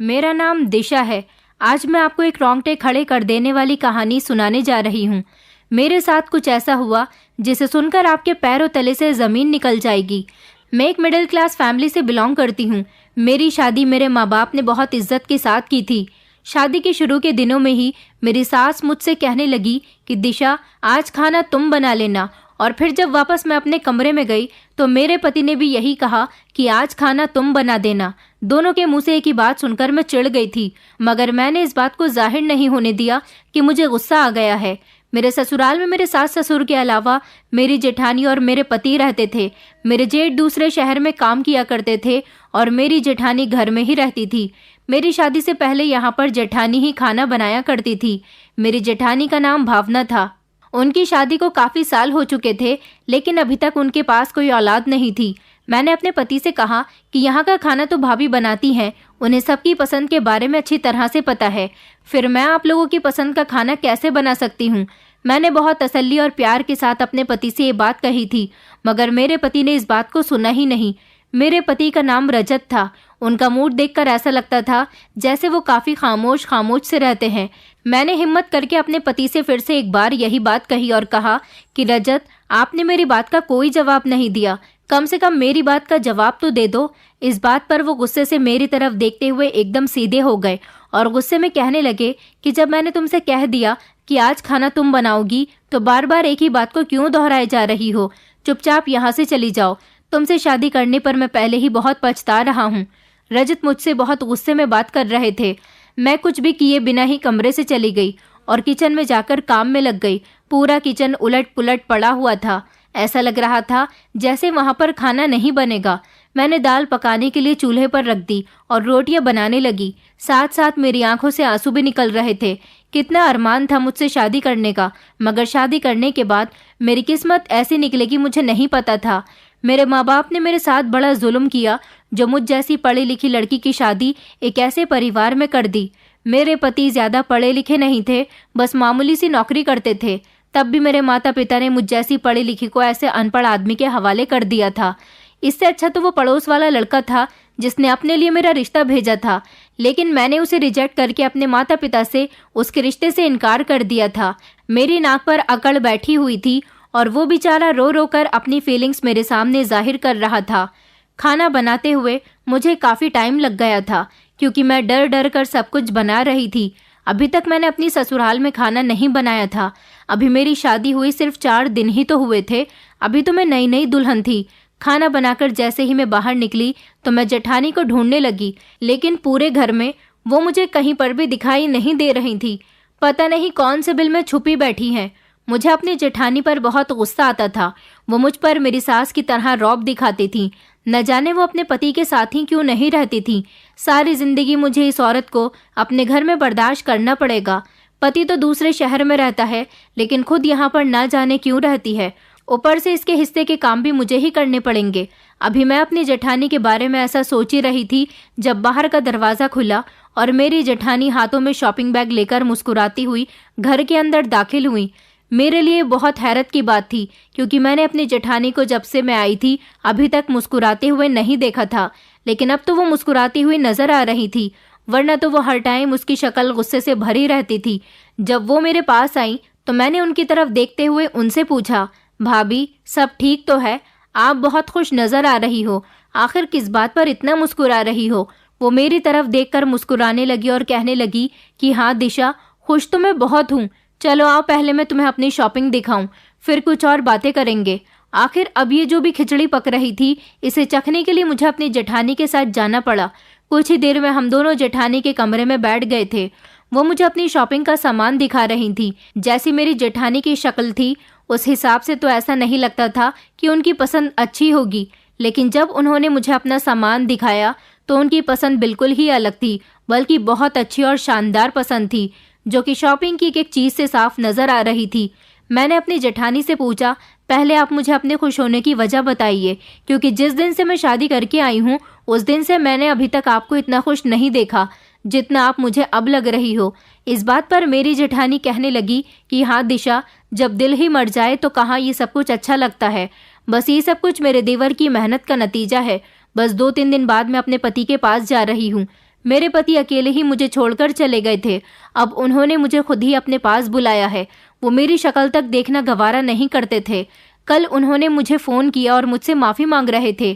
मेरा नाम दिशा है। आज मैं आपको एक रोंगटे खड़े कर देने वाली कहानी सुनाने जा रही हूँ। मेरे साथ कुछ ऐसा हुआ जिसे सुनकर आपके पैरों तले से ज़मीन निकल जाएगी। मैं एक मिडिल क्लास फैमिली से बिलोंग करती हूँ। मेरी शादी मेरे माँ बाप ने बहुत इज्जत के साथ की थी। शादी के शुरू के दिनों में ही मेरी सास मुझसे कहने लगी कि दिशा, आज खाना तुम बना लेना। और फिर जब वापस मैं अपने कमरे में गई तो मेरे पति ने भी यही कहा कि आज खाना तुम बना देना। दोनों के मुंह से एक ही बात सुनकर मैं चिढ़ गई थी, मगर मैंने इस बात को जाहिर नहीं होने दिया कि मुझे गुस्सा आ गया है। मेरे ससुराल में मेरे सास ससुर के अलावा मेरी जेठानी और मेरे पति रहते थे। मेरे जेठ दूसरे शहर में काम किया करते थे और मेरी जेठानी घर में ही रहती थी। मेरी शादी से पहले यहाँ पर जेठानी ही खाना बनाया करती थी। मेरी जेठानी का नाम भावना था। उनकी शादी को काफ़ी साल हो चुके थे, लेकिन अभी तक उनके पास कोई औलाद नहीं थी। मैंने अपने पति से कहा कि यहाँ का खाना तो भाभी बनाती हैं, उन्हें सबकी पसंद के बारे में अच्छी तरह से पता है, फिर मैं आप लोगों की पसंद का खाना कैसे बना सकती हूँ। मैंने बहुत तसल्ली और प्यार के साथ अपने पति से ये बात कही थी, मगर मेरे पति ने इस बात को सुना ही नहीं। मेरे पति का नाम रजत था। उनका मूड देखकर ऐसा लगता था जैसे वो काफ़ी खामोश से रहते हैं। मैंने हिम्मत करके अपने पति से फिर से एक बार यही बात कही और कहा कि रजत, आपने मेरी बात का कोई जवाब नहीं दिया, कम से कम मेरी बात का जवाब तो दे दो। इस बात पर वो गुस्से से मेरी तरफ देखते हुए एकदम सीधे हो गए और गुस्से में कहने लगे कि जब मैंने तुमसे कह दिया कि आज खाना तुम बनाओगी तो बार बार एक ही बात को क्यों दोहराए जा रही हो। चुपचाप यहाँ से चली जाओ। तुमसे शादी करने पर मैं पहले ही बहुत पछता रहा हूँ। रजत मुझसे बहुत गुस्से में बात कर रहे थे। मैं कुछ भी किए बिना ही कमरे से चली गई और किचन में जाकर काम में लग गई। पूरा किचन उलट पुलट पड़ा हुआ था। ऐसा लग रहा था जैसे वहाँ पर खाना नहीं बनेगा। मैंने दाल पकाने के लिए चूल्हे पर रख दी और रोटियां बनाने लगी। साथ साथ मेरी आंखों से आंसू भी निकल रहे थे। कितना अरमान था मुझसे शादी करने का, मगर शादी करने के बाद मेरी किस्मत ऐसी निकलेगी मुझे नहीं पता था। मेरे माँ बाप ने मेरे साथ बड़ा जुल्म किया जो मुझ जैसी पढ़ी लिखी लड़की की शादी एक ऐसे परिवार में कर दी। मेरे पति ज़्यादा पढ़े लिखे नहीं थे, बस मामूली सी नौकरी करते थे। तब भी मेरे माता पिता ने मुझ जैसी पढ़ी लिखी को ऐसे अनपढ़ आदमी के हवाले कर दिया था। इससे अच्छा तो वो पड़ोस वाला लड़का था जिसने अपने लिए मेरा रिश्ता भेजा था, लेकिन मैंने उसे रिजेक्ट करके अपने माता पिता से उसके रिश्ते से इनकार कर दिया था। मेरी नाक पर अकड़ बैठी हुई थी और वो बेचारा रो रो कर अपनी फीलिंग्स मेरे सामने जाहिर कर रहा था। खाना बनाते हुए मुझे काफ़ी टाइम लग गया था क्योंकि मैं डर डर कर सब कुछ बना रही थी। अभी तक मैंने अपनी ससुराल में खाना नहीं बनाया था। अभी मेरी शादी हुई सिर्फ 4 दिन ही तो हुए थे। अभी तो मैं नई नई दुल्हन थी। खाना बनाकर जैसे ही मैं बाहर निकली तो मैं जेठानी को ढूंढने लगी, लेकिन पूरे घर में वो मुझे कहीं पर भी दिखाई नहीं दे रही थी। पता नहीं कौन से बिल में छुपी बैठी हैं। मुझे अपनी जेठानी पर बहुत गुस्सा आता था। वो मुझ पर मेरी सास की तरह रौब दिखाती थी। न जाने वो अपने पति के साथ ही क्यों नहीं रहती थी। सारी जिंदगी मुझे इस औरत को अपने घर में बर्दाश्त करना पड़ेगा। पति तो दूसरे शहर में रहता है, लेकिन खुद यहाँ पर न जाने क्यों रहती है। ऊपर से इसके हिस्से के काम भी मुझे ही करने पड़ेंगे। अभी मैं अपनी जेठानी के बारे में ऐसा सोच ही रही थी जब बाहर का दरवाज़ा खुला और मेरी जेठानी हाथों में शॉपिंग बैग लेकर मुस्कुराती हुई घर के अंदर दाखिल हुई। मेरे लिए बहुत हैरत की बात थी क्योंकि मैंने अपनी जेठानी को जब से मैं आई थी अभी तक मुस्कुराते हुए नहीं देखा था, लेकिन अब तो वो मुस्कुराती हुई नजर आ रही थी, वरना तो वो हर टाइम उसकी शक्ल गुस्से से भरी रहती थी। जब वो मेरे पास आई तो मैंने उनकी तरफ देखते हुए उनसे पूछा, भाभी सब ठीक तो है? आप बहुत खुश नजर आ रही हो, आखिर किस बात पर इतना मुस्कुरा रही हो? वो मेरी तरफ देखकर मुस्कुराने लगी और कहने लगी कि हाँ दिशा, खुश तो मैं बहुत हूँ। चलो आओ, पहले मैं तुम्हें अपनी शॉपिंग दिखाऊं, फिर कुछ और बातें करेंगे। आखिर अब ये जो भी खिचड़ी पक रही थी, इसे चखने के लिए मुझे अपनी जेठानी के साथ जाना पड़ा। कुछ ही देर में हम दोनों जेठानी के कमरे में बैठ गए थे। वो मुझे अपनी शॉपिंग का सामान दिखा रही थी। जैसी मेरी जेठानी की शक्ल थी उस हिसाब से तो ऐसा नहीं लगता था कि उनकी पसंद अच्छी होगी, लेकिन जब उन्होंने मुझे अपना सामान दिखाया तो उनकी पसंद बिल्कुल ही अलग थी, बल्कि बहुत अच्छी और शानदार पसंद थी, जो कि शॉपिंग की एक चीज़ से साफ नज़र आ रही थी। मैंने अपनी जेठानी से पूछा, पहले आप मुझे अपने खुश होने की वजह बताइए, क्योंकि जिस दिन से मैं शादी करके आई हूँ उस दिन से मैंने अभी तक आपको इतना खुश नहीं देखा जितना आप मुझे अब लग रही हो। इस बात पर मेरी जेठानी कहने लगी कि हाँ दिशा, जब दिल ही मर जाए तो कहाँ ये सब कुछ अच्छा लगता है। बस ये सब कुछ मेरे देवर की मेहनत का नतीजा है। बस 2-3 दिन बाद मैं अपने पति के पास जा रही हूँ। मेरे पति अकेले ही मुझे छोड़कर चले गए थे। अब उन्होंने मुझे खुद ही अपने पास बुलाया है। वो मेरी शक्ल तक देखना गवारा नहीं करते थे। कल उन्होंने मुझे फ़ोन किया और मुझसे माफ़ी मांग रहे थे।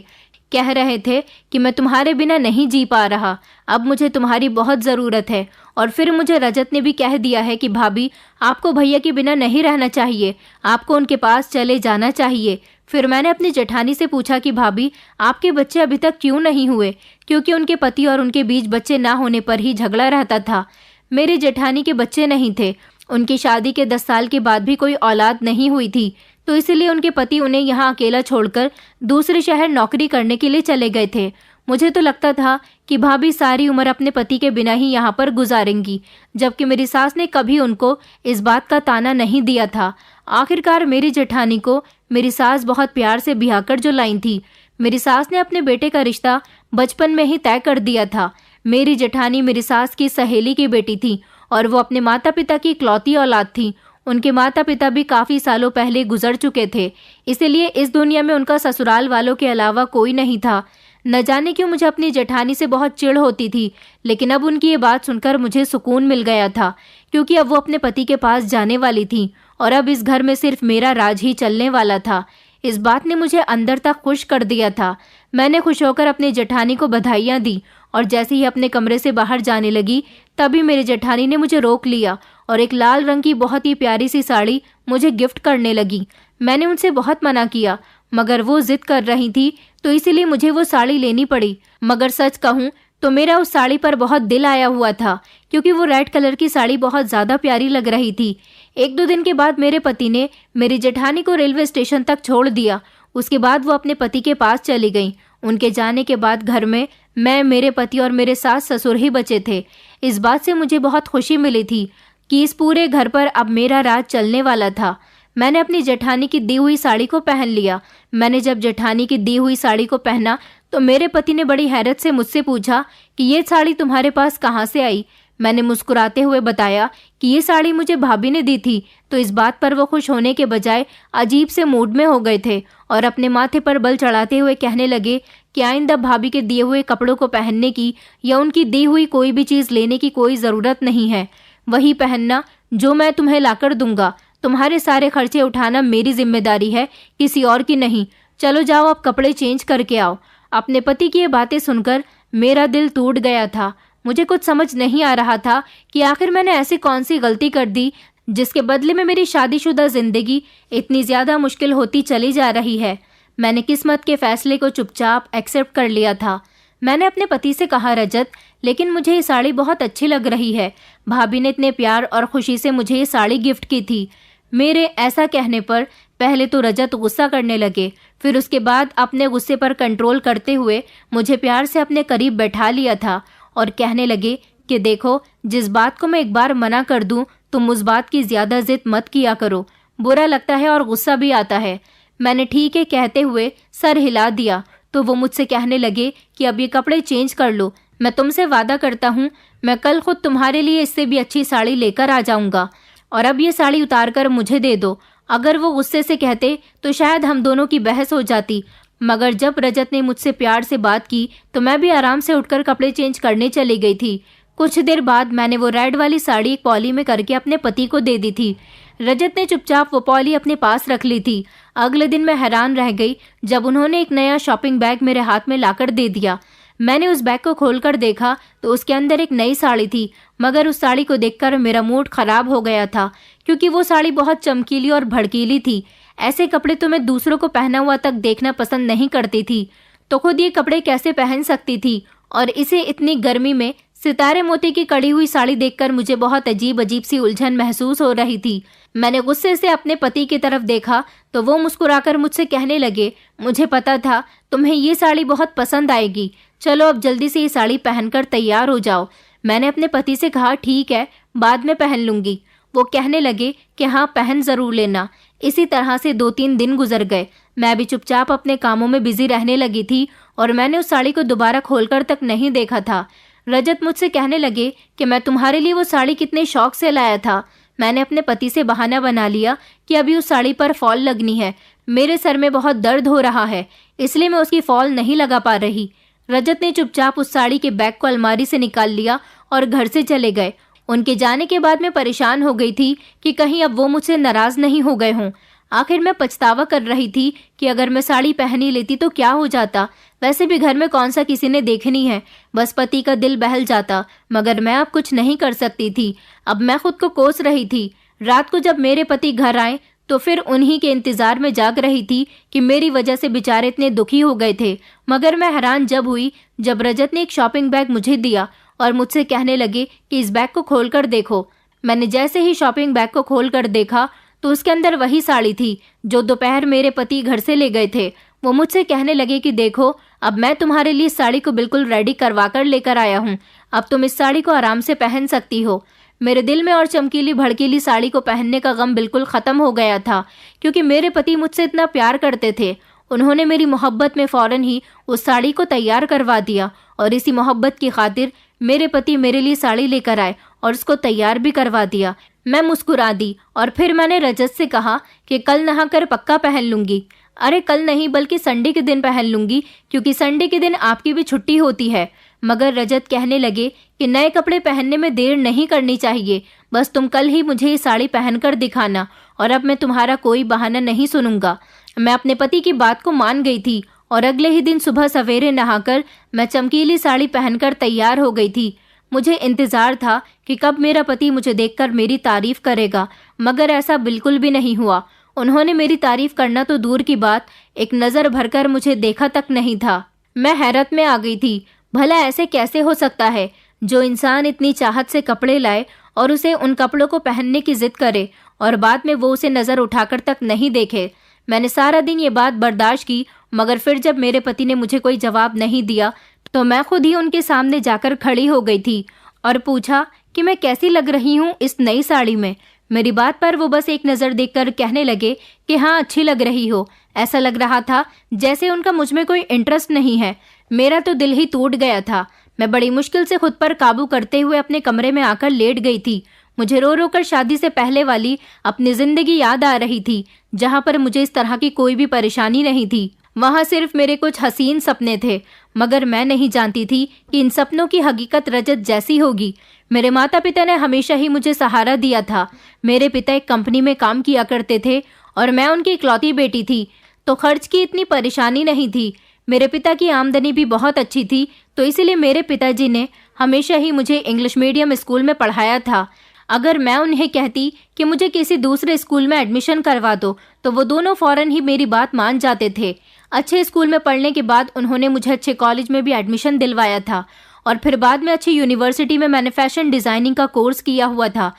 कह रहे थे कि मैं तुम्हारे बिना नहीं जी पा रहा, अब मुझे तुम्हारी बहुत ज़रूरत है। और फिर मुझे रजत ने भी कह दिया है कि भाभी, आपको भैया के बिना नहीं रहना चाहिए, आपको उनके पास चले जाना चाहिए। फिर मैंने अपनी जेठानी से पूछा कि भाभी, आपके बच्चे अभी तक क्यों नहीं हुए? क्योंकि उनके पति और उनके बीच बच्चे ना होने पर ही झगड़ा रहता था। मेरी जेठानी के बच्चे नहीं थे। उनकी शादी के 10 साल के बाद भी कोई औलाद नहीं हुई थी, तो इसलिए उनके पति उन्हें यहाँ अकेला छोड़कर दूसरे शहर नौकरी करने के लिए चले गए थे। मुझे तो लगता था कि भाभी सारी उम्र अपने पति के बिना ही यहाँ पर गुजारेंगी, जबकि मेरी सास ने कभी उनको इस बात का ताना नहीं दिया था। आखिरकार मेरी जेठानी को मेरी सास बहुत प्यार से ब्याह कर जो लाई थी। मेरी सास ने अपने बेटे का रिश्ता बचपन में ही तय कर दिया था। मेरी जेठानी मेरी सास की सहेली की बेटी थी और वो अपने माता पिता की इकलौती औलाद थी। उनके माता पिता भी काफ़ी सालों पहले गुजर चुके थे, इसलिए इस दुनिया में उनका ससुराल वालों के अलावा कोई नहीं था। न जाने क्यों मुझे अपनी जेठानी से बहुत चिढ़ होती थी, लेकिन अब उनकी ये बात सुनकर मुझे सुकून मिल गया था, क्योंकि अब वो अपने पति के पास जाने वाली थी और अब इस घर में सिर्फ मेरा राज ही चलने वाला था। इस बात ने मुझे अंदर तक खुश कर दिया था। मैंने खुश होकर अपनी जेठानी को बधाइयाँ दी और जैसे ही अपने कमरे से बाहर जाने लगी, तभी मेरी जेठानी ने मुझे रोक लिया और एक लाल रंग की बहुत ही प्यारी सी साड़ी मुझे गिफ्ट करने लगी। मैंने उनसे बहुत मना किया, मगर वो जिद कर रही थी, तो इसीलिए मुझे वो साड़ी लेनी पड़ी। मगर सच कहूँ तो मेरा उस साड़ी पर बहुत दिल आया हुआ था, क्योंकि वो रेड कलर की साड़ी बहुत ज़्यादा प्यारी लग रही थी। 1-2 दिन के बाद मेरे पति ने मेरी जेठानी को रेलवे स्टेशन तक छोड़ दिया। उसके बाद वो अपने पति के पास चली गई। उनके जाने के बाद घर में मैं, मेरे पति और मेरे सास ससुर ही बचे थे। इस बात से मुझे बहुत खुशी मिली थी कि इस पूरे घर पर अब मेरा राज चलने वाला था। मैंने अपनी जेठानी की दी हुई साड़ी को पहन लिया। मैंने जब जेठानी की दी हुई साड़ी को पहना तो मेरे पति ने बड़ी हैरत से मुझसे पूछा कि ये साड़ी तुम्हारे पास कहाँ से आई? मैंने मुस्कुराते हुए बताया कि ये साड़ी मुझे भाभी ने दी थी। तो इस बात पर वो खुश होने के बजाय अजीब से मूड में हो गए थे और अपने माथे पर बल चढ़ाते हुए कहने लगे कि आइंदा भाभी के दिए हुए कपड़ों को पहनने की या उनकी दी हुई कोई भी चीज़ लेने की कोई ज़रूरत नहीं है। वही पहनना जो मैं तुम्हें लाकर दूंगा। तुम्हारे सारे खर्चे उठाना मेरी जिम्मेदारी है, किसी और की नहीं। चलो जाओ, अब कपड़े चेंज करके आओ। अपने पति की ये बातें सुनकर मेरा दिल टूट गया था। मुझे कुछ समझ नहीं आ रहा था कि आखिर मैंने ऐसी कौन सी गलती कर दी जिसके बदले में मेरी शादीशुदा जिंदगी इतनी ज़्यादा मुश्किल होती चली जा रही है। मैंने किस्मत के फैसले को चुपचाप एक्सेप्ट कर लिया था। मैंने अपने पति से कहा, रजत, लेकिन मुझे ये साड़ी बहुत अच्छी लग रही है। भाभी ने इतने प्यार और खुशी से मुझे ये साड़ी गिफ्ट की थी। मेरे ऐसा कहने पर पहले तो रजत गुस्सा करने लगे, फिर उसके बाद अपने गुस्से पर कंट्रोल करते हुए मुझे प्यार से अपने करीब बैठा लिया था और कहने लगे कि देखो, जिस बात को मैं एक बार मना कर दूं, तुम उस बात की ज़्यादा जिद मत किया करो। बुरा लगता है और गुस्सा भी आता है। मैंने ठीक है कहते हुए सर हिला दिया तो वो मुझसे कहने लगे कि अब ये कपड़े चेंज कर लो। मैं तुमसे वादा करता हूँ, मैं कल खुद तुम्हारे लिए इससे भी अच्छी साड़ी लेकर आ जाऊँगा और अब ये साड़ी उतार कर मुझे दे दो। अगर वो गुस्से से कहते तो शायद हम दोनों की बहस हो जाती, मगर जब रजत ने मुझसे प्यार से बात की तो मैं भी आराम से उठकर कपड़े चेंज करने चली गई थी। कुछ देर बाद मैंने वो रेड वाली साड़ी एक पॉली में करके अपने पति को दे दी थी। रजत ने चुपचाप वो पॉली अपने पास रख ली थी। अगले दिन मैं हैरान रह गई जब उन्होंने एक नया शॉपिंग बैग मेरे हाथ में लाकर दे दिया। मैंने उस बैग को खोलकर देखा तो उसके अंदर एक नई साड़ी थी, मगर उस साड़ी को देखकर मेरा मूड खराब हो गया था, क्योंकि वो साड़ी बहुत चमकीली और भड़कीली थी। ऐसे कपड़े तो मैं दूसरों को पहना हुआ तक देखना पसंद नहीं करती थी, तो खुद ये कपड़े कैसे पहन सकती थी? और इसे इतनी गर्मी में सितारे मोती की कड़ी हुई साड़ी देखकर मुझे बहुत अजीब अजीब सी उलझन महसूस हो रही थी। मैंने गुस्से से अपने पति की तरफ देखा तो वो मुस्कुराकर मुझसे कहने लगे, मुझे पता था तुम्हें ये साड़ी बहुत पसंद आएगी, चलो अब जल्दी से ये साड़ी पहनकर तैयार हो जाओ। मैंने अपने पति से कहा, ठीक है, बाद में पहन लूंगी। वो कहने लगे कि हाँ, पहन ज़रूर लेना। इसी तरह से 2-3 दिन गुजर गए। मैं भी चुपचाप अपने कामों में बिजी रहने लगी थी और मैंने उस साड़ी को दोबारा खोलकर तक नहीं देखा था। रजत मुझसे कहने लगे कि मैं तुम्हारे लिए वो साड़ी कितने शौक से लाया था। मैंने अपने पति से बहाना बना लिया कि अभी उस साड़ी पर फॉल लगनी है। मेरे सर में बहुत दर्द हो रहा है, इसलिए मैं उसकी फॉल नहीं लगा पा रही। रजत ने चुपचाप उस साड़ी के बैग को अलमारी से निकाल लिया और घर से चले गए। उनके जाने के बाद मैं परेशान हो गई थी कि कहीं अब वो मुझसे नाराज नहीं हो गए हों। आखिर मैं पछतावा कर रही थी कि अगर मैं साड़ी पहन ही लेती तो क्या हो जाता। वैसे भी घर में कौन सा किसी ने देखनी है, बस पति का दिल बहल जाता। मगर मैं अब कुछ नहीं कर सकती थी। अब मैं खुद को कोस रही थी। रात को जब मेरे पति घर आए तो फिर उन्हीं के इंतजार में जाग रही थी कि मेरी वजह से बेचारे इतने दुखी हो गए थे। मगर मैं हैरान जब हुई जब रजत ने एक शॉपिंग बैग मुझे दिया और मुझसे कहने लगे कि इस बैग को खोलकर देखो। मैंने जैसे ही शॉपिंग बैग को खोलकर देखा तो उसके अंदर वही साड़ी थी जो दोपहर मेरे पति घर से ले गए थे। वो मुझसे कहने लगे कि देखो, अब मैं तुम्हारे लिए इस साड़ी को बिल्कुल रेडी करवा कर लेकर आया हूँ। अब तुम इस साड़ी को आराम से पहन सकती हो। मेरे दिल में और चमकीली भड़कीली साड़ी को पहनने का गम बिल्कुल खत्म हो गया था, क्योंकि मेरे पति मुझसे इतना प्यार करते थे। उन्होंने मेरी मोहब्बत में फौरन ही उस साड़ी को तैयार करवा दिया और इसी मोहब्बत की खातिर मेरे पति मेरे लिए साड़ी लेकर आए और उसको तैयार भी करवा दिया। मैं मुस्कुरा दी और फिर मैंने रजत से कहा कि कल नहाकर पक्का पहन लूंगी। अरे कल नहीं, बल्कि संडे के दिन पहन लूंगी, क्योंकि संडे के दिन आपकी भी छुट्टी होती है। मगर रजत कहने लगे कि नए कपड़े पहनने में देर नहीं करनी चाहिए, बस तुम कल ही मुझे ये साड़ी पहनकर दिखाना और अब मैं तुम्हारा कोई बहाना नहीं सुनूंगा। मैं अपने पति की बात को मान गई थी और अगले ही दिन सुबह सवेरे नहाकर मैं चमकीली साड़ी पहनकर तैयार हो गई थी। मुझे इंतजार था कि कब मेरा पति मुझे देखकर मेरी तारीफ करेगा, मगर ऐसा बिल्कुल भी नहीं हुआ। उन्होंने मेरी तारीफ करना तो दूर की बात, एक नज़र भरकर मुझे देखा तक नहीं था। मैं हैरत में आ गई थी। भला ऐसे कैसे हो सकता है जो इंसान इतनी चाहत से कपड़े लाए और उसे उन कपड़ों को पहनने की जिद करे और बाद में वो उसे नज़र उठाकर तक नहीं देखे। मैंने सारा दिन ये बात बर्दाश्त की, मगर फिर जब मेरे पति ने मुझे कोई जवाब नहीं दिया तो मैं खुद ही उनके सामने जाकर खड़ी हो गई थी और पूछा कि मैं कैसी लग रही हूँ इस नई साड़ी में। मेरी बात पर वो बस एक नज़र देखकर कहने लगे कि हाँ, अच्छी लग रही हो। ऐसा लग रहा था जैसे उनका मुझ में कोई इंटरेस्ट नहीं है। मेरा तो दिल ही टूट गया था। मैं बड़ी मुश्किल से खुद पर काबू करते हुए अपने कमरे में आकर लेट गई थी। मुझे रो रो कर शादी से पहले वाली अपनी जिंदगी याद आ रही थी, जहाँ पर मुझे इस तरह की कोई भी परेशानी नहीं थी। वहाँ सिर्फ मेरे कुछ हसीन सपने थे, मगर मैं नहीं जानती थी कि इन सपनों की हकीकत रजत जैसी होगी। मेरे माता पिता ने हमेशा ही मुझे सहारा दिया था। मेरे पिता एक कंपनी में काम किया करते थे और मैं उनकी इकलौती बेटी थी, तो खर्च की इतनी परेशानी नहीं थी। मेरे पिता की आमदनी भी बहुत अच्छी थी, तो इसीलिए मेरे पिताजी ने हमेशा ही मुझे इंग्लिश मीडियम स्कूल में पढ़ाया था। अगर मैं उन्हें कहती कि मुझे किसी दूसरे स्कूल में एडमिशन करवा दो तो वो दोनों फौरन ही मेरी बात मान जाते थे। अच्छे स्कूल में पढ़ने के बाद उन्होंने मुझे अच्छे कॉलेज में भी एडमिशन दिलवाया था और फिर बाद में अच्छी यूनिवर्सिटी में मैंने फैशन डिज़ाइनिंग का कोर्स किया हुआ था,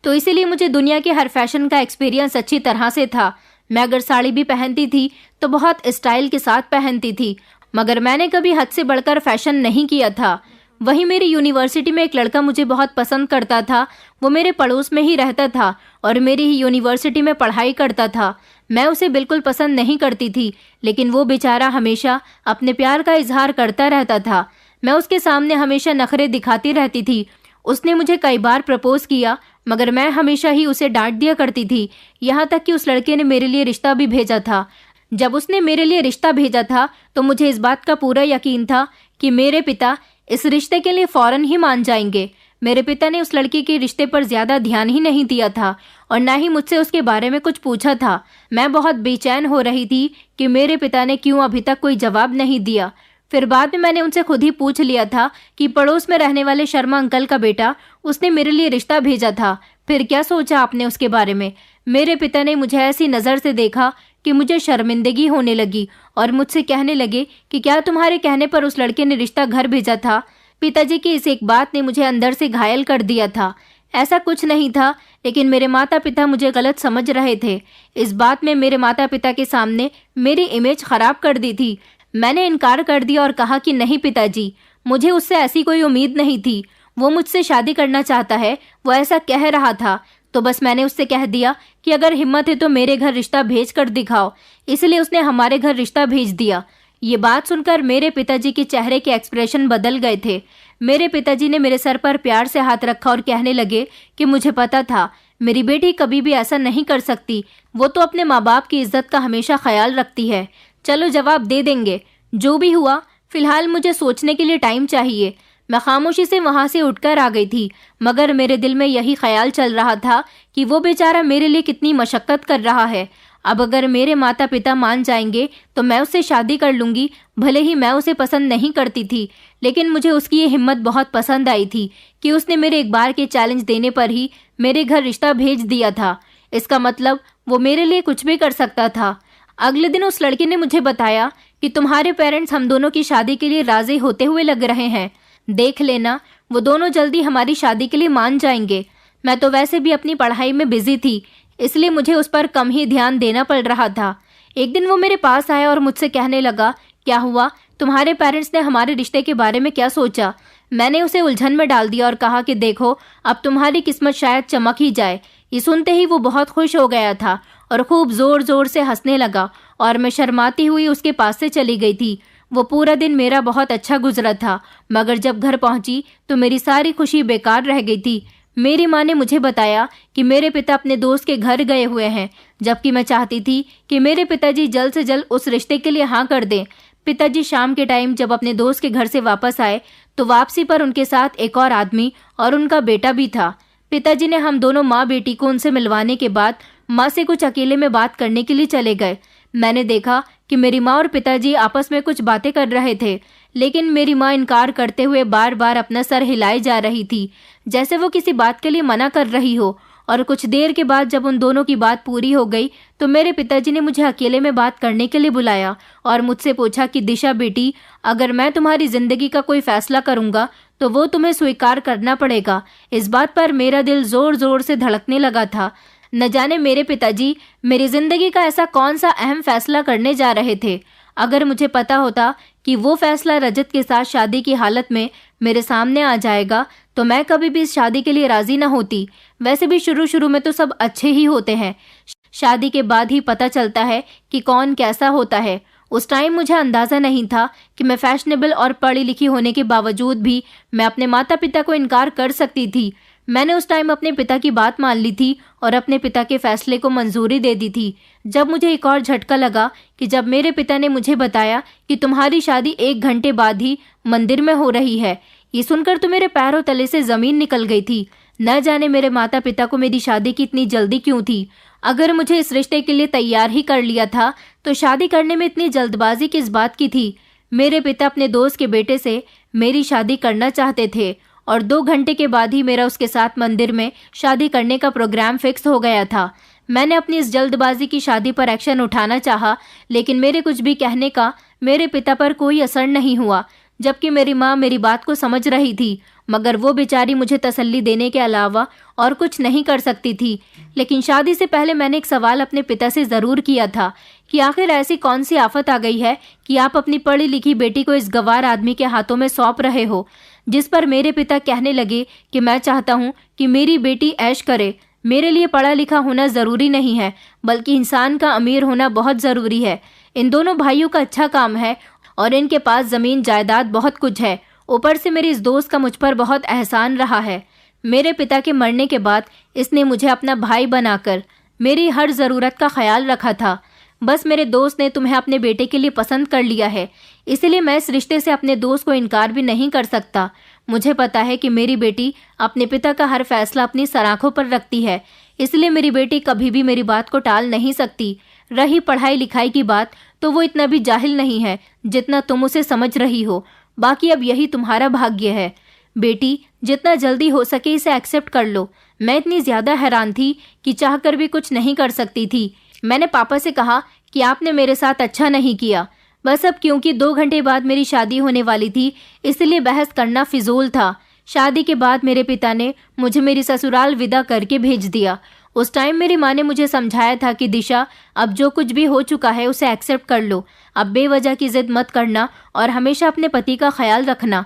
तो इसीलिए मुझे दुनिया के हर फैशन का एक्सपीरियंस अच्छी तरह से था। मैं अगर साड़ी भी पहनती थी तो बहुत स्टाइल के साथ पहनती थी, मगर मैंने कभी हद से बढ़कर फैशन नहीं किया था। वहीं मेरी यूनिवर्सिटी में एक लड़का मुझे बहुत पसंद करता था। वो मेरे पड़ोस में ही रहता था और मेरी ही यूनिवर्सिटी में पढ़ाई करता था। मैं उसे बिल्कुल पसंद नहीं करती थी, लेकिन वो बेचारा हमेशा अपने प्यार का इजहार करता रहता था। मैं उसके सामने हमेशा नखरे दिखाती रहती थी। उसने मुझे कई बार प्रपोज किया, मगर मैं हमेशा ही उसे डांट दिया करती थी। यहाँ तक कि उस लड़के ने मेरे लिए रिश्ता भी भेजा था। जब उसने मेरे लिए रिश्ता भेजा था तो मुझे इस बात का पूरा यकीन था कि मेरे पिता इस रिश्ते के लिए फौरन ही मान जाएंगे। मेरे पिता ने उस लड़की के रिश्ते पर ज्यादा ध्यान ही नहीं दिया था और ना ही मुझसे उसके बारे में कुछ पूछा था। मैं बहुत बेचैन हो रही थी कि मेरे पिता ने क्यों अभी तक कोई जवाब नहीं दिया। फिर बाद में मैंने उनसे खुद ही पूछ लिया था कि पड़ोस में रहने वाले शर्मा अंकल का बेटा, उसने मेरे लिए रिश्ता भेजा था। फिर क्या सोचा आपने उसके बारे में? मेरे पिता ने मुझे ऐसी नज़र से देखा कि मुझे शर्मिंदगी होने लगी और मुझसे कहने लगे कि क्या तुम्हारे कहने पर उस लड़के ने रिश्ता घर भेजा था? पिताजी की इस एक बात ने मुझे अंदर से घायल कर दिया था। ऐसा कुछ नहीं था, लेकिन मेरे माता पिता मुझे गलत समझ रहे थे। इस बात में मेरे माता पिता के सामने मेरी इमेज खराब कर दी थी। मैंने इनकार कर दिया और कहा कि नहीं पिताजी, मुझे उससे ऐसी कोई उम्मीद नहीं थी। वो मुझसे शादी करना चाहता है, वो ऐसा कह रहा था, तो बस मैंने उससे कह दिया कि अगर हिम्मत है तो मेरे घर रिश्ता भेज कर दिखाओ। इसलिए उसने हमारे घर रिश्ता भेज दिया। ये बात सुनकर मेरे पिताजी के चेहरे के एक्सप्रेशन बदल गए थे। मेरे पिताजी ने मेरे सर पर प्यार से हाथ रखा और कहने लगे कि मुझे पता था मेरी बेटी कभी भी ऐसा नहीं कर सकती। वो तो अपने माँ बाप की इज्जत का हमेशा ख्याल रखती है। चलो जवाब दे देंगे। जो भी हुआ फिलहाल मुझे सोचने के लिए टाइम चाहिए। मैं खामोशी से वहां से उठकर आ गई थी, मगर मेरे दिल में यही ख्याल चल रहा था कि वो बेचारा मेरे लिए कितनी मशक्कत कर रहा है। अब अगर मेरे माता पिता मान जाएंगे तो मैं उससे शादी कर लूँगी। भले ही मैं उसे पसंद नहीं करती थी, लेकिन मुझे उसकी ये हिम्मत बहुत पसंद आई थी कि उसने मेरे एक बार के चैलेंज देने पर ही मेरे घर रिश्ता भेज दिया था। इसका मतलब वो मेरे लिए कुछ भी कर सकता था। अगले दिन उस लड़के ने मुझे बताया कि तुम्हारे पेरेंट्स हम दोनों की शादी के लिए राजी होते हुए लग रहे हैं। देख लेना, वो दोनों जल्दी हमारी शादी के लिए मान जाएंगे। मैं तो वैसे भी अपनी पढ़ाई में बिजी थी, इसलिए मुझे उस पर कम ही ध्यान देना पड़ रहा था। एक दिन वो मेरे पास आया और मुझसे कहने लगा, क्या हुआ, तुम्हारे पेरेंट्स ने हमारे रिश्ते के बारे में क्या सोचा? मैंने उसे उलझन में डाल दिया और कहा कि देखो, अब तुम्हारी किस्मत शायद चमक ही जाए। ये सुनते ही वो बहुत खुश हो गया था और खूब जोर जोर से हंसने लगा और मैं शर्माती हुई उसके पास से चली गई थी। वो पूरा दिन मेरा बहुत अच्छा गुजरा था, मगर जब घर पहुंची तो मेरी सारी खुशी बेकार रह गई थी। मेरी माँ ने मुझे बताया कि मेरे पिता अपने दोस्त के घर गए हुए हैं, जबकि मैं चाहती थी कि मेरे पिताजी जल्द से जल्द उस रिश्ते के लिए हाँ कर दें। पिताजी शाम के टाइम जब अपने दोस्त के घर से वापस आए तो वापसी पर उनके साथ एक और आदमी और उनका बेटा भी था। पिताजी ने हम दोनों माँ बेटी को उनसे मिलवाने के बाद माँ से कुछ अकेले में बात करने के लिए चले गए। मैंने देखा कि मेरी माँ और पिताजी आपस में कुछ बातें कर रहे थे, लेकिन मेरी माँ इनकार करते हुए बार बार अपना सर हिलाए जा रही थी, जैसे वो किसी बात के लिए मना कर रही हो। और कुछ देर के बाद जब उन दोनों की बात पूरी हो गई तो मेरे पिताजी ने मुझे अकेले में बात करने के लिए बुलाया और मुझसे पूछा कि दिशा बेटी, अगर मैं तुम्हारी जिंदगी का कोई फैसला करूंगा तो वो तुम्हें स्वीकार करना पड़ेगा। इस बात पर मेरा दिल जोर जोर से धड़कने लगा था। न जाने मेरे पिताजी मेरी जिंदगी का ऐसा कौन सा अहम फैसला करने जा रहे थे। अगर मुझे पता होता कि वो फैसला रजत के साथ शादी की हालत में मेरे सामने आ जाएगा तो मैं कभी भी इस शादी के लिए राजी न होती। वैसे भी शुरू शुरू में तो सब अच्छे ही होते हैं, शादी के बाद ही पता चलता है कि कौन कैसा होता है। उस टाइम मुझे अंदाज़ा नहीं था कि मैं फैशनेबल और पढ़ी लिखी होने के बावजूद भी मैं अपने माता पिता को इनकार कर सकती थी। मैंने उस टाइम अपने पिता की बात मान ली थी और अपने पिता के फैसले को मंजूरी दे दी थी। जब मुझे एक और झटका लगा कि जब मेरे पिता ने मुझे बताया कि तुम्हारी शादी 1 घंटे बाद ही मंदिर में हो रही है। ये सुनकर तो मेरे पैरों तले से ज़मीन निकल गई थी। न जाने मेरे माता पिता को मेरी शादी की इतनी जल्दी क्यों थी। अगर मुझे इस रिश्ते के लिए तैयार ही कर लिया था तो शादी करने में इतनी जल्दबाजी किस बात की थी। मेरे पिता अपने दोस्त के बेटे से मेरी शादी करना चाहते थे और 2 घंटे के बाद ही मेरा उसके साथ मंदिर में शादी करने का प्रोग्राम फिक्स हो गया था। मैंने अपनी इस जल्दबाजी की शादी पर एक्शन उठाना चाहा, लेकिन मेरे कुछ भी कहने का मेरे पिता पर कोई असर नहीं हुआ। जबकि मेरी माँ मेरी बात को समझ रही थी, मगर वो बेचारी मुझे तसल्ली देने के अलावा और कुछ नहीं कर सकती थी। लेकिन शादी से पहले मैंने एक सवाल अपने पिता से ज़रूर किया था कि आखिर ऐसी कौन सी आफत आ गई है कि आप अपनी पढ़ी लिखी बेटी को इस गवार आदमी के हाथों में सौंप रहे हो। जिस पर मेरे पिता कहने लगे कि मैं चाहता हूँ कि मेरी बेटी ऐश करे। मेरे लिए पढ़ा लिखा होना ज़रूरी नहीं है, बल्कि इंसान का अमीर होना बहुत ज़रूरी है। इन दोनों भाइयों का अच्छा काम है और इनके पास ज़मीन जायदाद बहुत कुछ है। ऊपर से मेरी इस दोस्त का मुझ पर बहुत एहसान रहा है। मेरे पिता के मरने के बाद इसने मुझे अपना भाई बनाकर मेरी हर ज़रूरत का ख्याल रखा था। बस मेरे दोस्त ने तुम्हें अपने बेटे के लिए पसंद कर लिया है, इसलिए मैं इस रिश्ते से अपने दोस्त को इनकार भी नहीं कर सकता। मुझे पता है कि मेरी बेटी अपने पिता का हर फैसला अपनी सराखों पर रखती है, इसलिए मेरी बेटी कभी भी मेरी बात को टाल नहीं सकती। रही पढ़ाई लिखाई की बात, तो वो इतना भी जाहिल नहीं है जितना तुम उसे समझ रही हो। बाकी अब यही तुम्हारा भाग्य है। बेटी, जितना जल्दी हो सके इसे एक्सेप्ट कर लो। मैं इतनी ज़्यादा हैरान थी कि चाहकर भी कुछ नहीं कर सकती थी। मैंने पापा से कहा कि आपने मेरे साथ अच्छा नहीं किया। बस अब क्योंकि 2 घंटे बाद मेरी शादी होने वाली थी, इसलिए बहस करना फिजूल था। शादी के बाद मेरे पिता ने मुझे मेरी ससुराल विदा करके भेज दिया। उस टाइम मेरी माँ ने मुझे समझाया था कि दिशा, अब जो कुछ भी हो चुका है उसे एक्सेप्ट कर लो। अब बेवजह की जिद मत करना और हमेशा अपने पति का ख्याल रखना।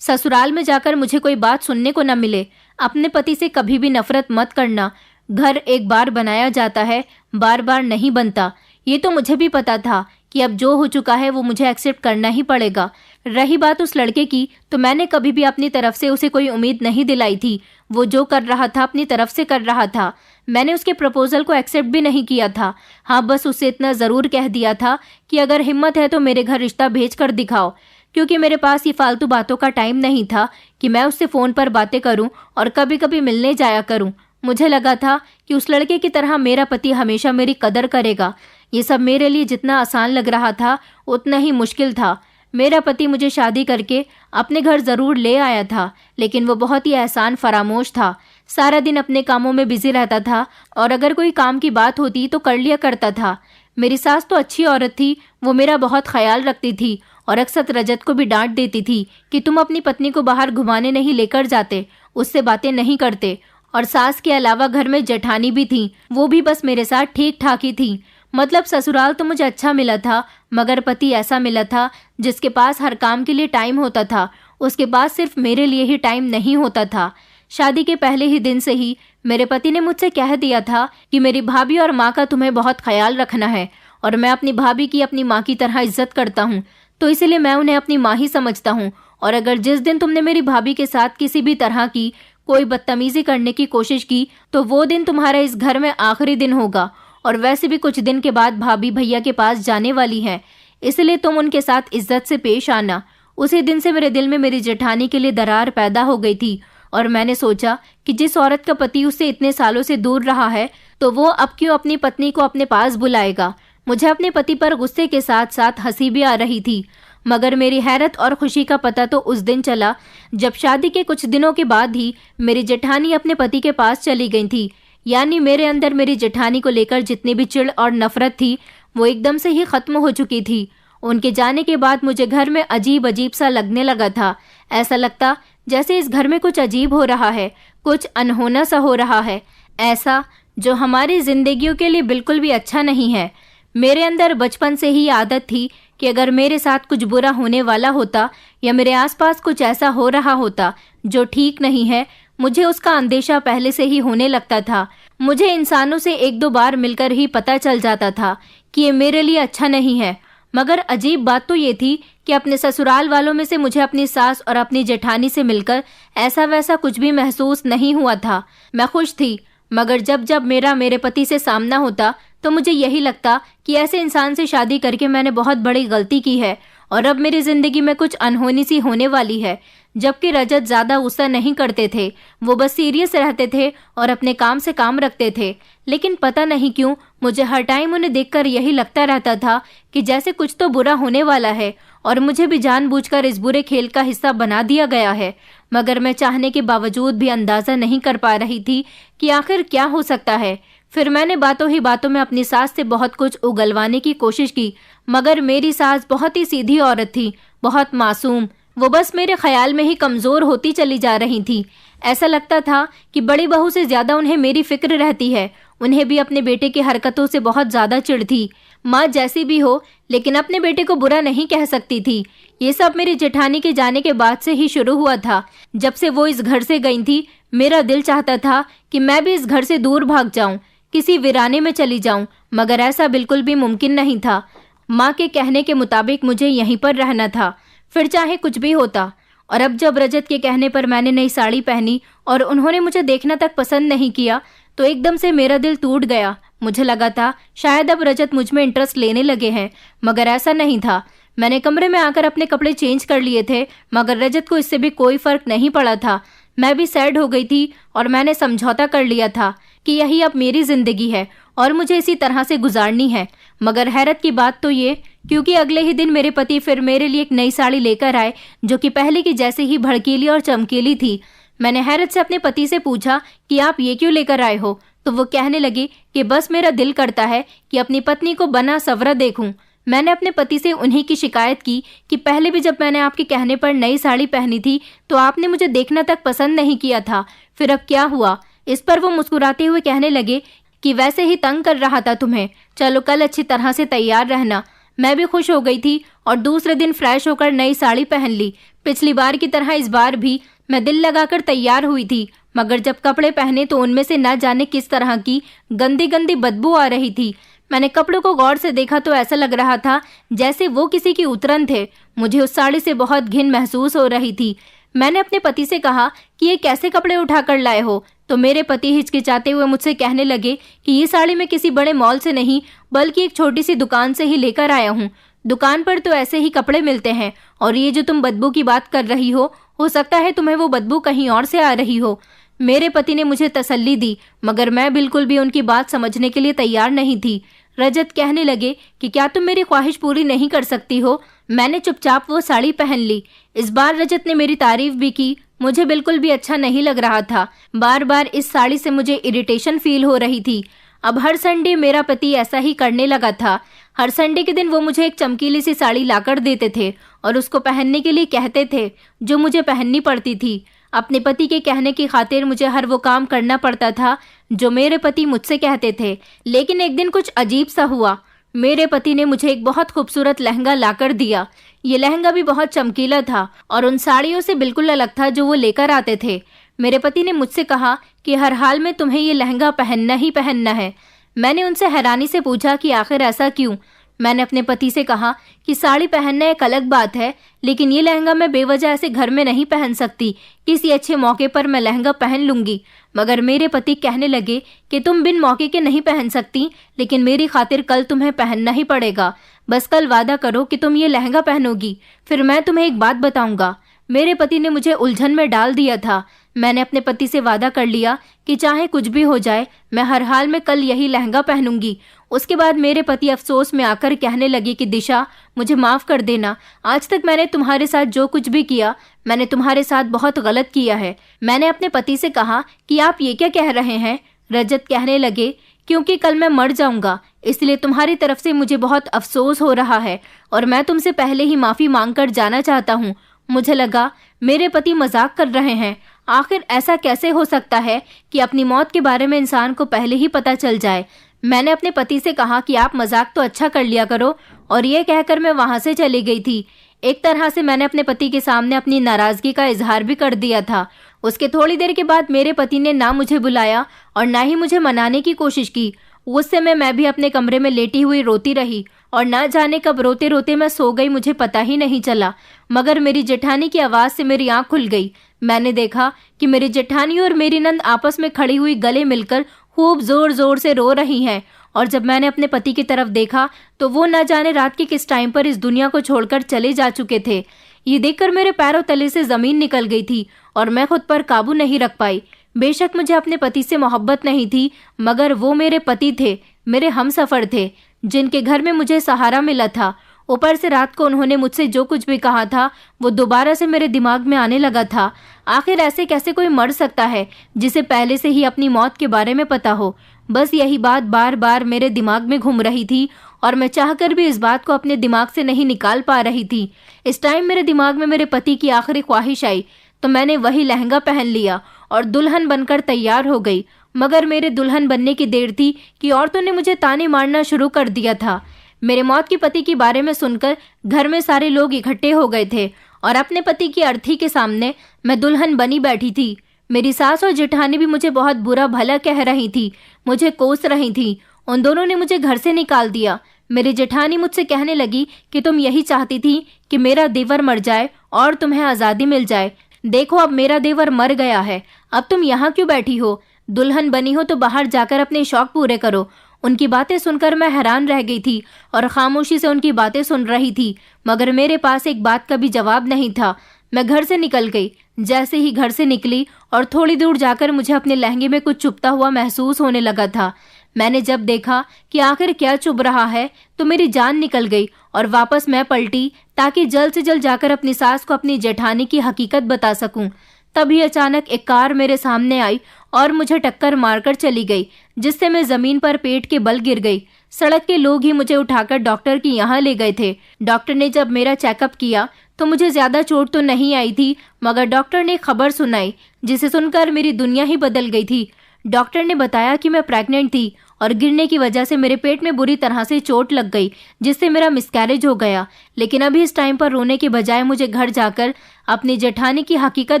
ससुराल में जाकर मुझे कोई बात सुनने को न मिले। अपने पति से कभी भी नफरत मत करना। घर एक बार बनाया जाता है, बार बार नहीं बनता। ये तो मुझे भी पता था कि अब जो हो चुका है वो मुझे एक्सेप्ट करना ही पड़ेगा। रही बात उस लड़के की, तो मैंने कभी भी अपनी तरफ से उसे कोई उम्मीद नहीं दिलाई थी। वो जो कर रहा था अपनी तरफ से कर रहा था। मैंने उसके प्रपोजल को एक्सेप्ट भी नहीं किया था। हाँ, बस उसे इतना ज़रूर कह दिया था कि अगर हिम्मत है तो मेरे घर रिश्ता भेज कर दिखाओ। क्योंकि मेरे पास ये फालतू बातों का टाइम नहीं था कि मैं उससे फ़ोन पर बातें करूं और कभी कभी मिलने जाया करूं। मुझे लगा था कि उस लड़के की तरह मेरा पति हमेशा मेरी कदर करेगा। ये सब मेरे लिए जितना आसान लग रहा था उतना ही मुश्किल था। मेरा पति मुझे शादी करके अपने घर ज़रूर ले आया था, लेकिन वो बहुत ही एहसान फरामोश था। सारा दिन अपने कामों में बिजी रहता था और अगर कोई काम की बात होती तो कर लिया करता था। मेरी सास तो अच्छी औरत थी, वो मेरा बहुत ख्याल रखती थी और अक्सर रजत को भी डांट देती थी कि तुम अपनी पत्नी को बाहर घुमाने नहीं लेकर जाते, उससे बातें नहीं करते। और सास के अलावा घर में जेठानी भी थी, वो भी बस मेरे साथ ठीक ठाक ही थी। मतलब ससुराल तो मुझे अच्छा मिला था, मगर पति ऐसा मिला था जिसके पास हर काम के लिए टाइम होता था। उसके पास सिर्फ मेरे लिए ही टाइम नहीं होता था। शादी के पहले ही दिन से ही मेरे पति ने मुझसे कह दिया था कि मेरी भाभी और माँ का तुम्हें बहुत ख्याल रखना है और मैं अपनी भाभी की अपनी माँ की तरह इज्जत करता हूँ, तो इसलिए मैं उन्हें अपनी माँ ही समझता हूँ। और अगर जिस दिन तुमने मेरी भाभी के साथ किसी भी तरह की कोई बदतमीजी करने की कोशिश की तो वो दिन तुम्हारा इस घर में आखिरी दिन होगा। और वैसे भी कुछ दिन के बाद भाभी भैया के पास जाने वाली हैं, इसलिए तुम उनके साथ इज्जत से पेश आना। उसी दिन से मेरे दिल में मेरी जेठानी के लिए दरार पैदा हो गई थी और मैंने सोचा कि जिस औरत का पति उससे इतने सालों से दूर रहा है तो वो अब क्यों अपनी पत्नी को अपने पास बुलाएगा। मुझे अपने पति पर गुस्से के साथ साथ हंसी भी आ रही थी, मगर मेरी हैरत और खुशी का पता तो उस दिन चला जब शादी के कुछ दिनों के बाद ही मेरी जेठानी अपने पति के पास चली गई थी। यानी मेरे अंदर मेरी जेठानी को लेकर जितनी भी चिढ़ और नफरत थी वो एकदम से ही खत्म हो चुकी थी। उनके जाने के बाद मुझे घर में अजीब अजीब सा लगने लगा था। ऐसा लगता जैसे इस घर में कुछ अजीब हो रहा है, कुछ अनहोना सा हो रहा है, ऐसा जो हमारी जिंदगियों के लिए बिल्कुल भी अच्छा नहीं है। मेरे अंदर बचपन से ही आदत थी कि अगर मेरे साथ कुछ बुरा होने वाला होता या मेरे आसपास कुछ ऐसा हो रहा होता जो ठीक नहीं है, मुझे उसका अंदेशा पहले से ही होने लगता था। मुझे इंसानों से एक दो बार मिलकर ही पता चल जाता था कि ये मेरे लिए अच्छा नहीं है। मगर अजीब बात तो ये थी कि अपने ससुराल वालों में से मुझे अपनी सास और अपनी जेठानी से मिलकर ऐसा वैसा कुछ भी महसूस नहीं हुआ था। मैं खुश थी, मगर जब जब मेरे पति से सामना होता तो मुझे यही लगता कि ऐसे इंसान से शादी करके मैंने बहुत बड़ी गलती की है और अब मेरी जिंदगी में कुछ अनहोनी सी होने वाली है। जबकि रजत ज्यादा गुस्सा नहीं करते थे, वो बस सीरियस रहते थे और अपने काम से काम रखते थे। लेकिन पता नहीं क्यों मुझे हर टाइम उन्हें देखकर यही लगता रहता था कि जैसे कुछ तो बुरा होने वाला है और मुझे भी जानबूझकर इस बुरे खेल का हिस्सा बना दिया गया है। मगर मैं चाहने के बावजूद भी अंदाजा नहीं कर पा रही थी कि आखिर क्या हो सकता है। फिर मैंने बातों ही बातों में अपनी सास से बहुत कुछ उगलवाने की कोशिश की, मगर मेरी सास बहुत ही सीधी औरत थी, बहुत मासूम। वो बस मेरे ख्याल में ही कमजोर होती चली जा रही थी। ऐसा लगता था कि बड़ी बहू से ज्यादा उन्हें मेरी फिक्र रहती है। उन्हें भी अपने बेटे की हरकतों से बहुत ज्यादा चिढ़ थी। माँ जैसी भी हो, लेकिन अपने बेटे को बुरा नहीं कह सकती थी। ये सब मेरी जेठानी के जाने के बाद से ही शुरू हुआ था। जब से वो इस घर से गई थी, मेरा दिल चाहता था कि मैं भी इस घर से दूर भाग जाऊं, किसी वीराने में चली जाऊं, मगर ऐसा बिल्कुल भी मुमकिन नहीं था। माँ के कहने के मुताबिक मुझे यहीं पर रहना था, फिर चाहे कुछ भी होता। और अब जब रजत के कहने पर मैंने नई साड़ी पहनी और उन्होंने मुझे देखना तक पसंद नहीं किया तो एकदम से मेरा दिल टूट गया। मुझे लगा था शायद अब रजत मुझ में इंटरेस्ट लेने लगे हैं, मगर ऐसा नहीं था। मैंने कमरे में आकर अपने कपड़े चेंज कर लिए थे, मगर रजत को इससे भी कोई फर्क नहीं पड़ा था। मैं भी सैड हो गई थी और मैंने समझौता कर लिया था कि यही अब मेरी जिंदगी है और मुझे इसी तरह से गुजारनी है। मगर हैरत की बात तो ये, क्योंकि अगले ही दिन मेरे पति फिर मेरे लिए एक नई साड़ी लेकर आए जो कि पहले की जैसे ही भड़कीली और चमकीली थी। मैंने हैरत से अपने पति से पूछा कि आप ये क्यों लेकर आए हो, तो वो कहने लगे कि बस मेरा दिल करता है कि अपनी पत्नी को बना सवरा देखूं। मैंने अपने पति से उन्हीं की शिकायत की कि पहले भी जब मैंने आपके कहने पर नई साड़ी पहनी थी तो आपने मुझे देखना तक पसंद नहीं किया था, फिर अब क्या हुआ। इस पर वो मुस्कुराते हुए कहने लगे कि वैसे ही तंग कर रहा था तुम्हें, चलो कल अच्छी तरह से तैयार रहना। मैं भी खुश हो गई थी और दूसरे दिन फ्रेश होकर नई साड़ी पहन ली। पिछली बार की तरह इस बार भी मैं दिल लगाकर तैयार हुई थी, मगर जब कपड़े पहने तो उनमें से न जाने किस तरह की गंदी गंदी बदबू आ रही थी। मैंने कपड़ों को गौर से देखा तो ऐसा लग रहा था जैसे वो किसी की उतरन थे। मुझे उस साड़ी से बहुत घिन महसूस हो रही थी। मैंने अपने पति से कहा कि ये कैसे कपड़े उठाकर लाए हो, तो मेरे पति हिचकिचाते हुए मुझसे कहने लगे कि ये साड़ी मैं किसी बड़े मॉल से नहीं बल्कि एक छोटी सी दुकान से ही लेकर आया हूँ। दुकान पर तो ऐसे ही कपड़े मिलते हैं, और ये जो तुम बदबू की बात कर रही हो सकता है तुम्हें वो बदबू कहीं और से आ रही हो। मेरे पति ने मुझे तसल्ली दी, मगर मैं बिल्कुल भी उनकी बात समझने के लिए तैयार नहीं थी। रजत कहने लगे कि क्या तुम मेरी ख्वाहिश पूरी नहीं कर सकती हो? मैंने चुपचाप वो साड़ी पहन ली। इस बार रजत ने मेरी तारीफ भी की। मुझे बिल्कुल भी अच्छा नहीं लग रहा था। बार बार इस साड़ी से मुझे इरिटेशन फील हो रही थी। अब हर संडे मेरा पति ऐसा ही करने लगा था। हर संडे के दिन वो मुझे एक चमकीली सी साड़ी लाकर देते थे और उसको पहनने के लिए कहते थे, जो मुझे पहननी पड़ती थी। अपने पति के कहने की खातिर मुझे हर वो काम करना पड़ता था जो मेरे पति मुझसे कहते थे। लेकिन एक दिन कुछ अजीब सा हुआ। मेरे पति ने मुझे एक बहुत खूबसूरत लहंगा लाकर दिया। ये लहंगा भी बहुत चमकीला था और उन साड़ियों से बिल्कुल अलग था जो वो लेकर आते थे। मेरे पति ने मुझसे कहा कि हर हाल में तुम्हें ये लहंगा पहनना ही पहनना है। मैंने उनसे हैरानी से पूछा कि आखिर ऐसा क्यों? मैंने अपने पति से कहा कि साड़ी पहनना एक अलग बात है, लेकिन ये लहंगा मैं बेवजह ऐसे घर में नहीं पहन सकती। किसी अच्छे मौके पर मैं लहंगा पहन लूंगी। मगर मेरे पति कहने लगे कि तुम बिन मौके के नहीं पहन सकती, लेकिन मेरी खातिर कल तुम्हें पहनना ही पड़ेगा। बस कल वादा करो कि तुम ये लहंगा पहनोगी, फिर मैं तुम्हें एक बात बताऊंगा। मेरे पति ने मुझे उलझन में डाल दिया था। मैंने अपने पति से वादा कर लिया कि चाहे कुछ भी हो जाए, मैं हर हाल में कल यही लहंगा पहनूंगी। उसके बाद मेरे पति अफसोस में आकर कहने लगे कि दिशा, मुझे माफ कर देना। आज तक मैंने तुम्हारे साथ जो कुछ भी किया, मैंने तुम्हारे साथ बहुत गलत किया है। मैंने अपने पति से कहा कि आप ये क्या कह रहे हैं? रजत कहने लगे, क्योंकि कल मैं मर जाऊंगा, इसलिए तुम्हारी तरफ से मुझे बहुत अफसोस हो रहा है और मैं तुमसे पहले ही माफी मांग कर जाना चाहता हूँ। मुझे लगा मेरे पति मजाक कर रहे हैं। आखिर ऐसा कैसे हो सकता है कि अपनी मौत के बारे में इंसान को पहले ही पता चल जाए? मैंने अपने पति से कहा कि आप मजाक तो अच्छा कर लिया करो, और ये कहकर मैं वहां से चली गई थी। एक तरह से मैंने अपने पति के सामने अपनी नाराजगी का इजहार भी कर दिया था। उसके थोड़ी देर के बाद मेरे पति ने ना मुझे बुलाया और ना ही मुझे मनाने की कोशिश की। उस समय मैं भी अपने कमरे में लेटी हुई रोती रही और ना जाने कब रोते रोते मैं सो गई, मुझे पता ही नहीं चला। मगर मेरी जेठानी की आवाज से मेरी आंख खुल गई। मैंने देखा कि मेरी जेठानी और मेरी नंद आपस में खड़ी हुई गले मिलकर खूब जोर जोर से रो रही हैं। और जब मैंने अपने पति की तरफ देखा तो वो न जाने रात के किस टाइम पर इस दुनिया को छोड़कर चले जा चुके थे। ये देखकर मेरे पैरों तले से जमीन निकल गई थी और मैं खुद पर काबू नहीं रख पाई। बेशक मुझे अपने पति से मोहब्बत नहीं थी, मगर वो मेरे पति थे, मेरे हमसफर थे, जिनके घर में मुझे सहारा मिला था। ऊपर से रात को उन्होंने मुझसे जो कुछ भी कहा था वो दोबारा से मेरे दिमाग में आने लगा था। आखिर ऐसे कैसे कोई मर सकता है जिसे पहले से ही अपनी मौत के बारे में पता हो? बस यही बात बार बार मेरे दिमाग में घूम रही थी और मैं चाहकर भी इस बात को अपने दिमाग से नहीं निकाल पा रही थी। इस टाइम मेरे दिमाग में मेरे पति की आखिरी ख्वाहिश आई तो मैंने वही लहंगा पहन लिया और दुल्हन बनकर तैयार हो गई। मगर मेरे दुल्हन बनने की देर थी कि औरतों ने मुझे ताने मारना शुरू कर दिया था। मेरे मौत के पति के बारे में सुनकर घर में सारे लोग इकट्ठे हो गए थे और अपने पति की अर्थी के सामने मैं दुल्हन बनी बैठी थी। मेरी सास और जेठानी भी मुझे बहुत बुरा भला कह रही थी, मुझे कोस रही थी। उन दोनों ने मुझे घर से निकाल दिया। मेरी जेठानी मुझसे कहने लगी कि तुम यही चाहती थी कि मेरा देवर मर जाए और तुम्हें आज़ादी मिल जाए। देखो अब मेरा देवर मर गया है, अब तुम यहाँ क्यों बैठी हो? दुल्हन बनी हो तो बाहर जाकर अपने शौक पूरे करो। उनकी बातें सुनकर मैं हैरान रह गई थी और खामोशी से उनकी बातें सुन रही थी, मगर मेरे पास एक बात का भी जवाब नहीं था। मैं घर से निकल गई। जैसे ही घर से निकली और थोड़ी दूर जाकर मुझे अपने लहंगे में कुछ चुभता हुआ महसूस होने लगा था। मैंने जब देखा कि आखिर क्या चुभ रहा है तो मेरी जान निकल गई और वापस मैं पलटी ताकि जल्द से जल्द जाकर अपनी सास को अपनी जेठानी की हकीकत बता सकूं। तभी अचानक एक कार मेरे सामने आई और मुझे टक्कर मारकर चली गई, जिससे मैं जमीन पर पेट के बल गिर गई। सड़क के लोग ही मुझे उठाकर डॉक्टर के यहाँ ले गए थे। डॉक्टर ने जब मेरा चेकअप किया तो मुझे ज्यादा चोट तो नहीं आई थी, मगर डॉक्टर ने खबर सुनाई जिसे सुनकर मेरी दुनिया ही बदल गई थी। डॉक्टर ने बताया कि मैं प्रेग्नेंट थी और गिरने की वजह से मेरे पेट में बुरी तरह से चोट लग गई, जिससे मेरा मिसकैरेज हो गया। लेकिन अभी इस टाइम पर रोने के बजाय मुझे घर जाकर अपनी जेठानी की हकीकत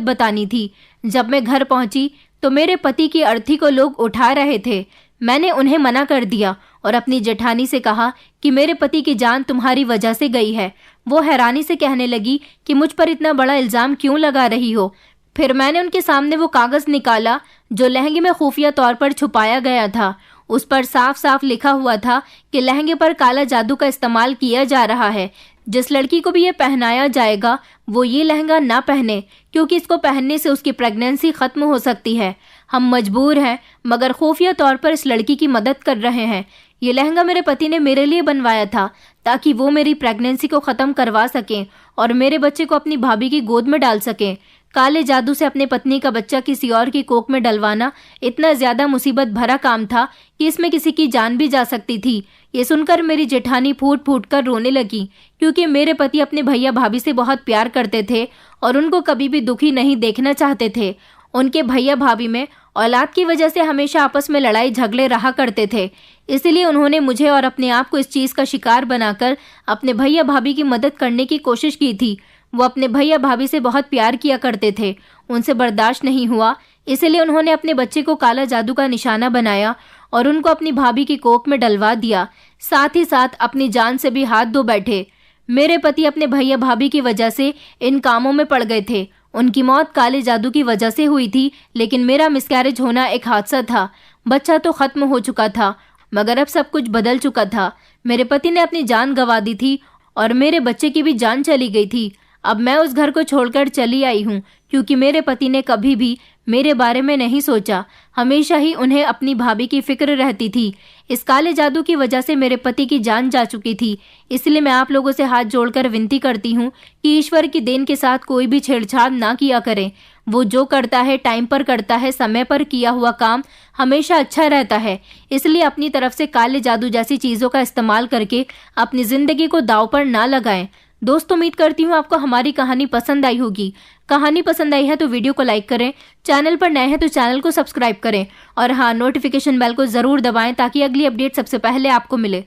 बतानी थी। जब मैं घर पहुंची तो मेरे पति की अर्थी को लोग उठा रहे थे। मैंने उन्हें मना कर दिया और अपनी जेठानी से कहा कि मेरे पति की जान तुम्हारी वजह से गई है। वो हैरानी से कहने लगी कि मुझ पर इतना बड़ा इल्जाम क्यों लगा रही हो। फिर मैंने उनके सामने वो कागज निकाला जो लहंगे में खुफिया तौर पर छुपाया गया था। उस पर साफ साफ लिखा हुआ था कि लहंगे पर काला जादू का इस्तेमाल किया जा रहा है। जिस लड़की को भी ये पहनाया जाएगा वो ये लहंगा ना पहने, क्योंकि इसको पहनने से उसकी प्रेगनेंसी खत्म हो सकती है। हम मजबूर हैं, मगर खुफिया तौर पर इस लड़की की मदद कर रहे हैं। ये लहंगा मेरे पति ने मेरे लिए बनवाया था ताकि वो मेरी प्रेगनेंसी को ख़त्म करवा सकें और मेरे बच्चे को अपनी भाभी की गोद में डाल सकें। काले जादू से अपने पत्नी का बच्चा किसी और की कोख में डलवाना इतना ज़्यादा मुसीबत भरा काम था कि इसमें किसी की जान भी जा सकती थी। ये सुनकर मेरी जेठानी फूट फूट कर रोने लगी, क्योंकि मेरे पति अपने भैया भाभी से बहुत प्यार करते थे और उनको कभी भी दुखी नहीं देखना चाहते थे। उनके भैया भाभी में औलाद की वजह से हमेशा आपस में लड़ाई झगड़े रहा करते थे। इसलिए उन्होंने मुझे और अपने आप को इस चीज़ का शिकार बनाकर अपने भैया भाभी की मदद करने की कोशिश की थी। वो अपने भैया भाभी से बहुत प्यार किया करते थे, उनसे बर्दाश्त नहीं हुआ, इसलिए उन्होंने अपने बच्चे को काला जादू का निशाना बनाया और उनको अपनी भाभी की कोख में डलवा दिया। साथ ही साथ अपनी जान से भी हाथ धो बैठे। मेरे पति अपने भैया भाभी की वजह से इन कामों में पड़ गए थे। उनकी मौत काले जादू की वजह से हुई थी, लेकिन मेरा मिसकैरेज होना एक हादसा था। बच्चा तो खत्म हो चुका था, मगर अब सब कुछ बदल चुका था। मेरे पति ने अपनी जान गंवा दी थी और मेरे बच्चे की भी जान चली गई थी। अब मैं उस घर को छोड़कर चली आई हूँ, क्योंकि मेरे पति ने कभी भी मेरे बारे में नहीं सोचा। हमेशा ही उन्हें अपनी भाभी की फिक्र रहती थी। इस काले जादू की वजह से मेरे पति की जान जा चुकी थी। इसलिए मैं आप लोगों से हाथ जोड़कर विनती करती हूँ कि ईश्वर की देन के साथ कोई भी छेड़छाड़ ना किया करें। वो जो करता है टाइम पर करता है, समय पर किया हुआ काम हमेशा अच्छा रहता है। इसलिए अपनी तरफ से काले जादू जैसी चीज़ों का इस्तेमाल करके अपनी ज़िंदगी को दांव पर ना लगाएं। दोस्तों, उम्मीद करती हूँ आपको हमारी कहानी पसंद आई होगी। कहानी पसंद आई है तो वीडियो को लाइक करें, चैनल पर नए हैं तो चैनल को सब्सक्राइब करें और हाँ, नोटिफिकेशन बेल को ज़रूर दबाएं ताकि अगली अपडेट सबसे पहले आपको मिले।